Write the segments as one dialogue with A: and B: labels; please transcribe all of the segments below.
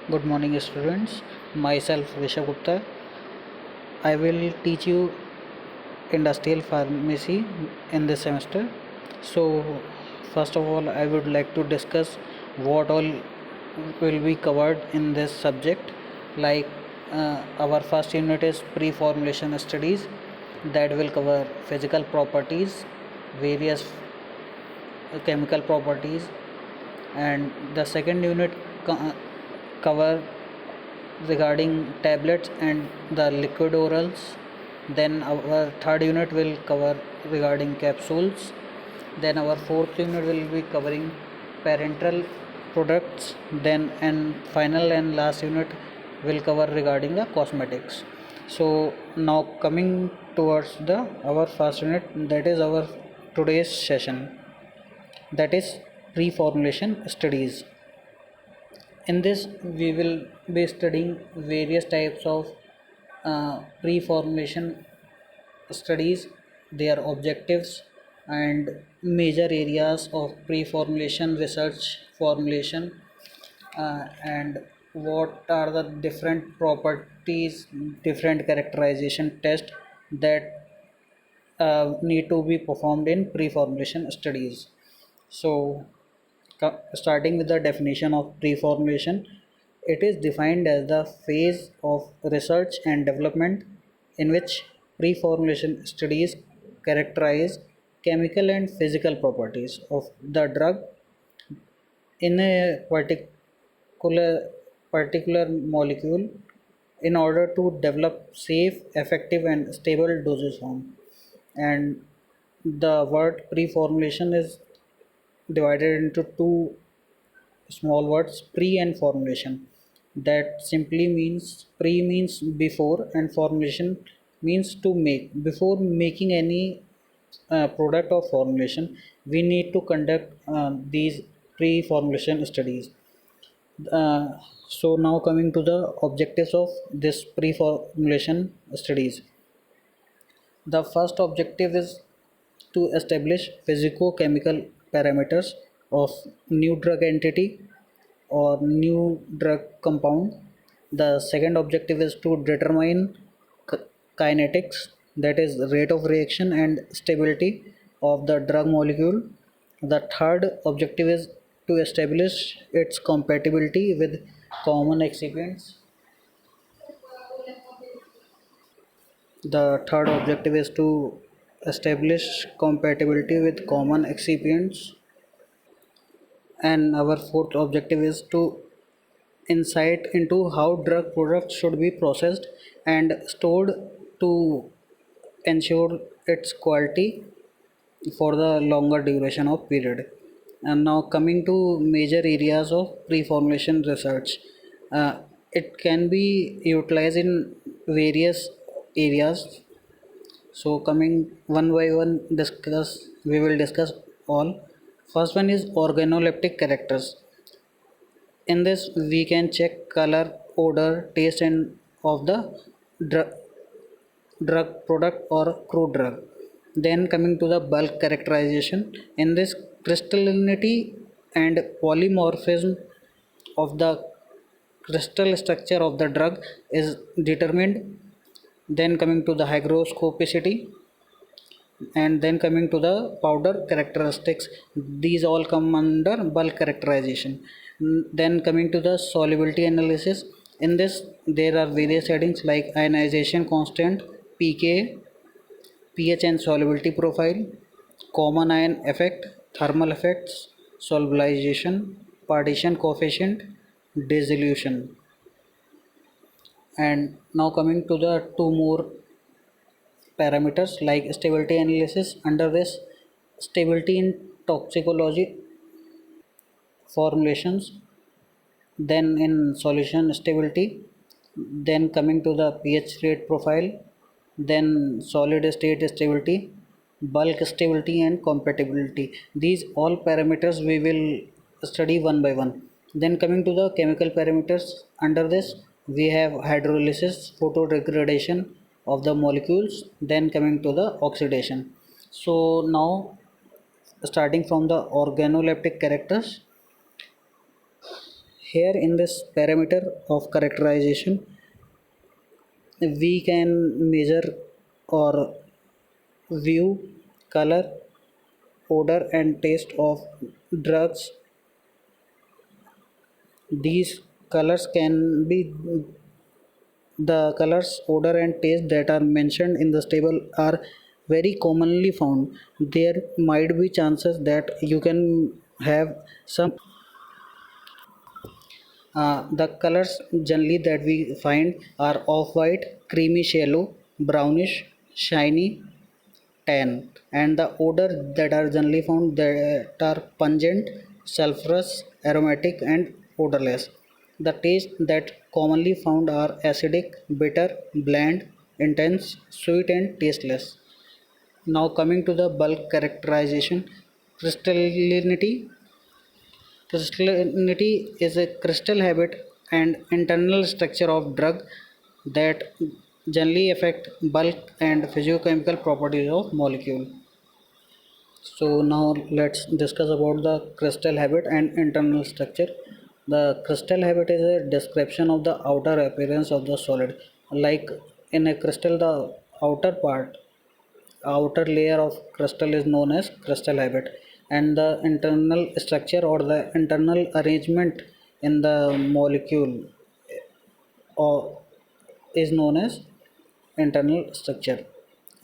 A: Good morning, students. Myself, Rishabh Gupta. I will teach you industrial pharmacy in this semester. So, first of all, I would like to discuss what all will be covered in this subject. Like, our first unit is pre-formulation studies that will cover physical properties, various chemical properties, and the second unit cover regarding tablets and the liquid orals. Then our third unit will cover regarding capsules. Then our fourth unit will be covering parenteral products. Then and final and last unit will cover regarding the cosmetics. So now coming towards the our first unit, that is our today's session, that is pre-formulation studies. In this, we will be studying various types of pre-formulation studies, their objectives, and major areas of pre-formulation research formulation, and what are the different properties, different characterization tests that need to be performed in pre-formulation studies. So, starting with the definition of pre-formulation, it is defined as the phase of research and development in which pre-formulation studies characterize chemical and physical properties of the drug in a particular molecule in order to develop safe, effective, and stable dosage form. And the word pre-formulation is divided into two small words, pre and formulation. That simply means pre means before and formulation means to make. Before making any product or formulation, we need to conduct these pre-formulation studies. So now coming to the objectives of this pre-formulation studies. The first objective is to establish physico-chemical parameters of new drug entity or new drug compound. The second objective is to determine kinetics, that is rate of reaction and stability of the drug molecule. The third objective is to establish its compatibility with common excipients. The third objective is to establish compatibility with common excipients. And our fourth objective is to insight into how drug products should be processed and stored to ensure its quality for the longer duration of period. And now coming to major areas of pre-formulation research, uh, it can be utilized in various areas. So coming one by one, we will discuss all. First one is organoleptic characters. In this, we can check color, odor, taste, and of the drug, drug product or crude drug. Then coming to the bulk characterization. In this, crystallinity and polymorphism of the crystal structure of the drug is determined. Then coming to the hygroscopicity, and then coming to the powder characteristics. These all come under bulk characterization. Then coming to the solubility analysis. In this, there are various headings like ionization constant, pK, pH and solubility profile, common ion effect, thermal effects, solubilization, partition coefficient, dissolution. And now coming to the two more parameters like stability analysis. Under this, stability in toxicology formulations, then in solution stability, then coming to the pH rate profile, then solid state stability, bulk stability, and compatibility. These all parameters we will study one by one. Then coming to the chemical parameters. Under this, we have hydrolysis, photodegradation of the molecules, then coming to the oxidation. So now, starting from the organoleptic characters, Here in this parameter of characterization, we can measure or view color, odor and taste of drugs. These colors can be the colors, odor and taste that are mentioned in this table are very commonly found. There might be chances that you can have some the colors generally that we find are off white, creamish yellow, brownish, shiny, tan, and the odor that are generally found that are pungent, sulfurous, aromatic, and odorless. The taste that commonly found are acidic, bitter, bland, intense, sweet, and tasteless. Now coming to the bulk characterization, crystallinity. Crystallinity is a crystal habit and internal structure of drug that generally affect bulk and physiochemical properties of molecule. So now let's discuss about the crystal habit and internal structure. The crystal habit is a description of the outer appearance of the solid. Like in a crystal, the outer layer of crystal is known as crystal habit, and the internal structure or the internal arrangement in the molecule or is known as internal structure,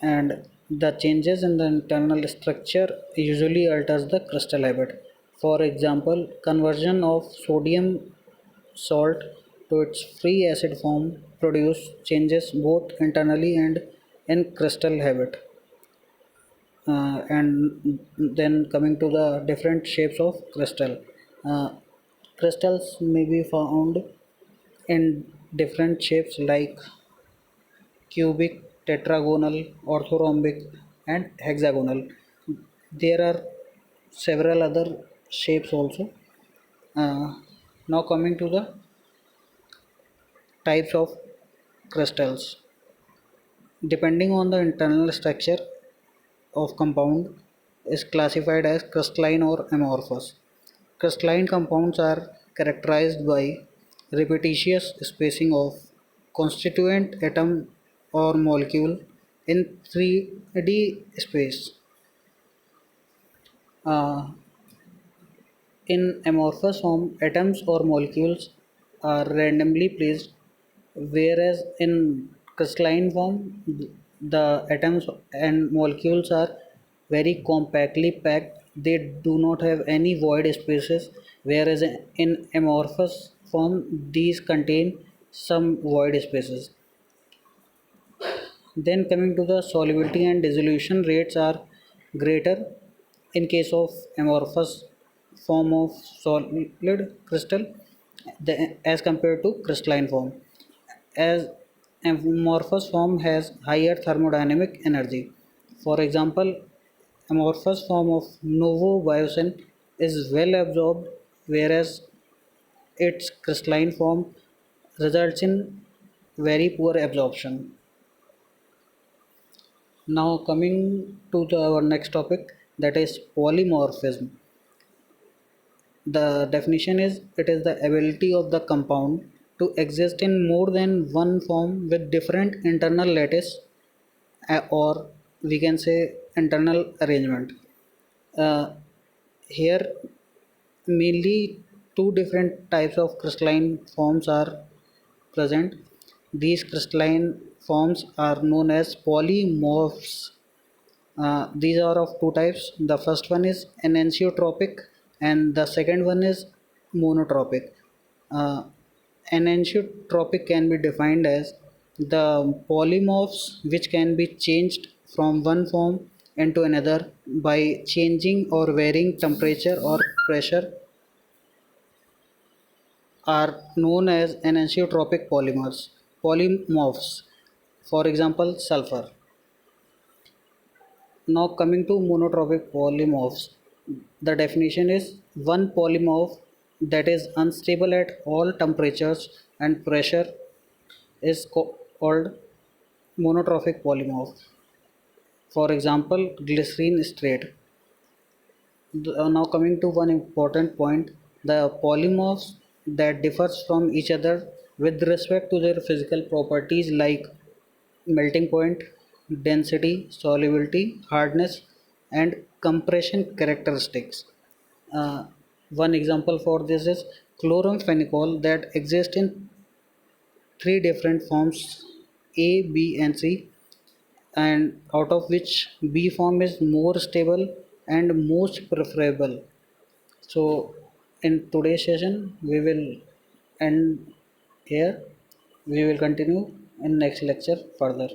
A: and the changes in the internal structure usually alters the crystal habit. For example, conversion of sodium salt to its free acid form produce changes both internally and in crystal habit. And then coming to the different shapes of crystal, uh, crystals may be found in different shapes like cubic, tetragonal, orthorhombic, and hexagonal. There are several other shapes also. uh, Now coming to the types of crystals, depending on the internal structure of compound is classified as crystalline or amorphous. Crystalline compounds are characterized by repetitious spacing of constituent atom or molecule in 3D space. Uh, in amorphous form, atoms or molecules are randomly placed, whereas in crystalline form, the atoms and molecules are very compactly packed. They do not have any void spaces, whereas in amorphous form, these contain some void spaces. Then coming to the solubility and dissolution rates are greater in case of amorphous form of solid crystal as compared to crystalline form, as amorphous form has higher thermodynamic energy. For example, amorphous form of novobiocin is well absorbed, whereas its crystalline form results in very poor absorption. Now coming to our next topic, that is polymorphism. The definition is it is the ability of the compound to exist in more than one form with different internal lattice, or we can say internal arrangement. Uh, Here mainly two different types of crystalline forms are present. These crystalline forms are known as polymorphs. These are of two types. The first one is enantiotropic, and the second one is monotropic. Uh, Enantiotropic can be defined as the polymorphs which can be changed from one form into another by changing or varying temperature or pressure are known as enantiotropic polymorphs. For example, sulfur. Now coming to monotropic polymorphs, the definition is one polymorph that is unstable at all temperatures and pressure is called monotropic polymorph. For example, glycerine straight. Now coming to one important point, the polymorphs that differs from each other with respect to their physical properties like melting point, density, solubility, hardness, and compression characteristics. Uh, One example for this is chloramphenicol that exists in three different forms A, B, and C, and out of which B form is more stable and most preferable. So, in today's session, we will end here. We will continue in next lecture further.